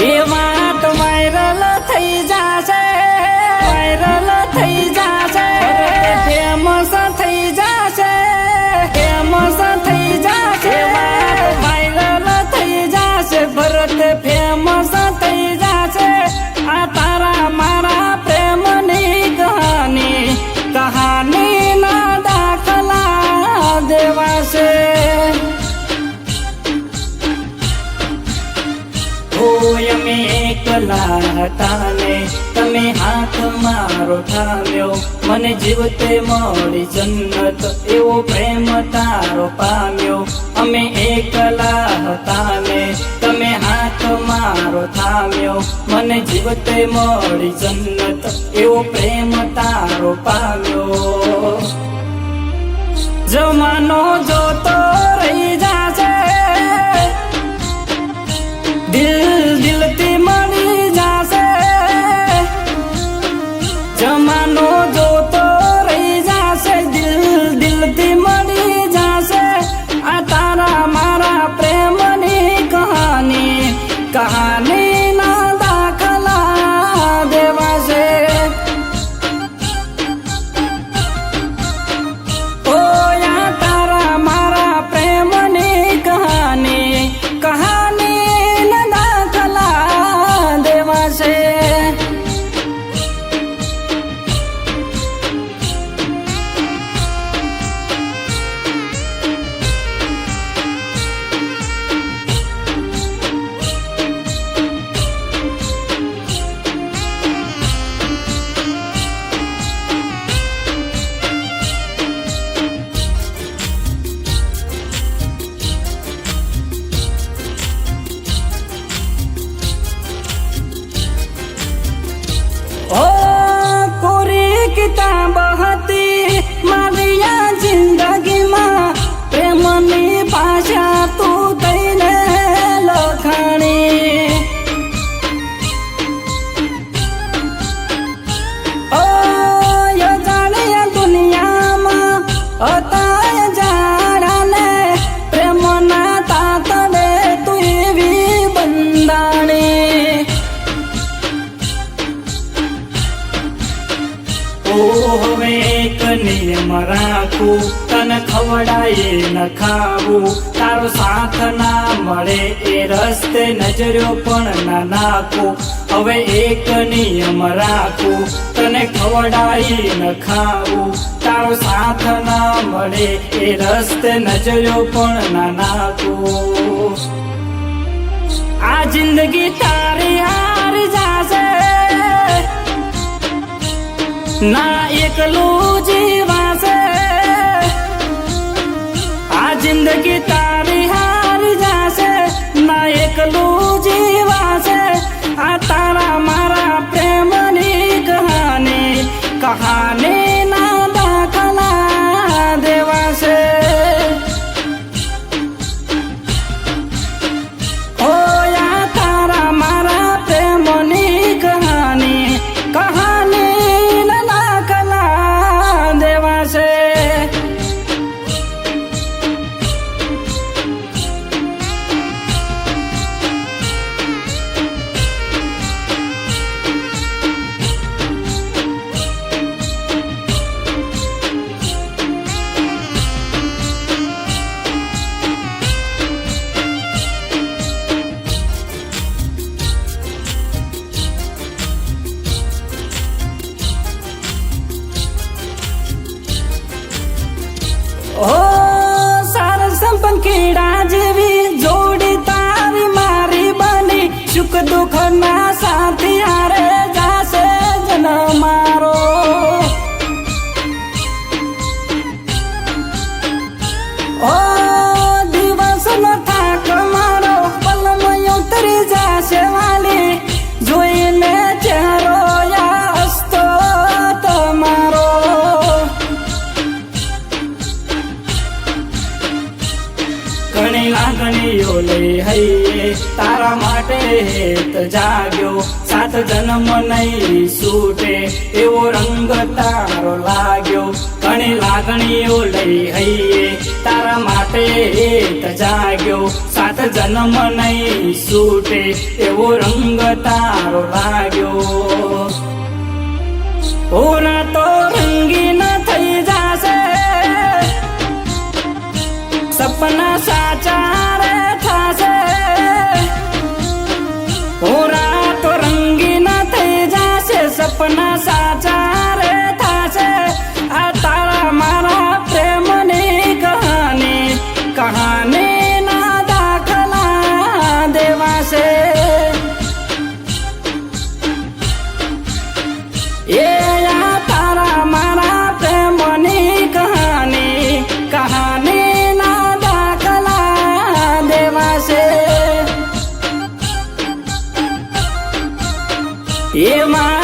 એ વાત વાયરલ થઈ જાશે, વાયરલ થઈ જાશે, ફેમસ થઈ જાશે, ફેમસ થઈ જાશે, વાયરલ થઈ જાશે, ભરત ફેમસ થઈ જાશે। આ તારા મારા પ્રેમની કહાની, કહાની ના દાખલા દેવાશે। હોય અમે એકલા હતા ને તમે હાથ મારો થામ્યો, મને જીવતે મળી જન્નત એવો પ્રેમ તારો પામ્યો। અમે એકલા હતા ને તમે હાથ મારો થામ્યો, મને જીવતે મળી જન્નત એવો પ્રેમ તારો પામ્યો। જમાનો જોતો રહી જાશે, દિલથી મળી જાશે। જમાનો જોતો રહી જાશે, દિલથી મળી જાશે। આ તારા મારા પ્રેમની કહાની, કહાની ના દાખલા દેવાશે। ઓ આ તારા મારા પ્રેમની કહાની, કહાની ના દાખલા દેવાશે। ओ कोरी किताब हती मारी आ जिंदगी में, प्रेमनी भाषा तू तैने लखाणी। ओ यो जाने दुनिया में अता जाड़ा ने, प्रेमना तातडे तू एवी बंदाणी। હવે એક નિયમ રાખું, તને ખવડાયે ન ખાવું, તારો સાથ ના મળે એ રસ્તે નજરો પણ ના નાખું। હવે એક નિયમ રાખું, તને ખવડાયે ન ખાવું, તારો સાથ ના મળે એ રસ્તે નજરો પણ ના નાખું। આ જિંદગી તારી હારી જાશે, ના એકલું જીવાશે। આ જિંદગી તારી હારી જાશે, ના એકલું જીવાશે। આ તારા મારા પ્રેમની કહાની, કહાની ના દાખલા દેવાશે। ઓ આ તારા મારા પ્રેમની કહાની, કહાની ના દાખલા દેવાશે। ઓ સારા સંપન કીડા જેવી જોડી તારી મારી બની, સુખ દુઃખ ના સાથી હારે જાશે જન્મ મારો। ઓ દિવસ નો થાક મારો પલમાં ઉતરી જાશે વાલી, જોઈને ચહેરો હસતો તમારો। ઘણી લાગણીઓ લઈ હૈયે તારા માટે હેત જાગ્યો, સાત જન્મ નહીં છૂટે એવો રંગ તારો લાગ્યો। ઘણી લાગણીઓ લઈ હૈયે તારા માટે હેત જાગ્યો, સાત જન્મ નહીં છૂટે એવો રંગ તારો લાગ્યો. ઓરા તો રંગીન થઈ જાશે, સપના સાચા રે થાશે. ઓરા તો રંગીન થઈ જાશે, સપના સાચા રે થાશે. આ તારા મારા પ્રેમની કહાની, કહાની ના દાખલા દેવાશે. એ આ તારા મારા પ્રેમની કહાની, કહાની ના દાખલા દેવાશે. એમાં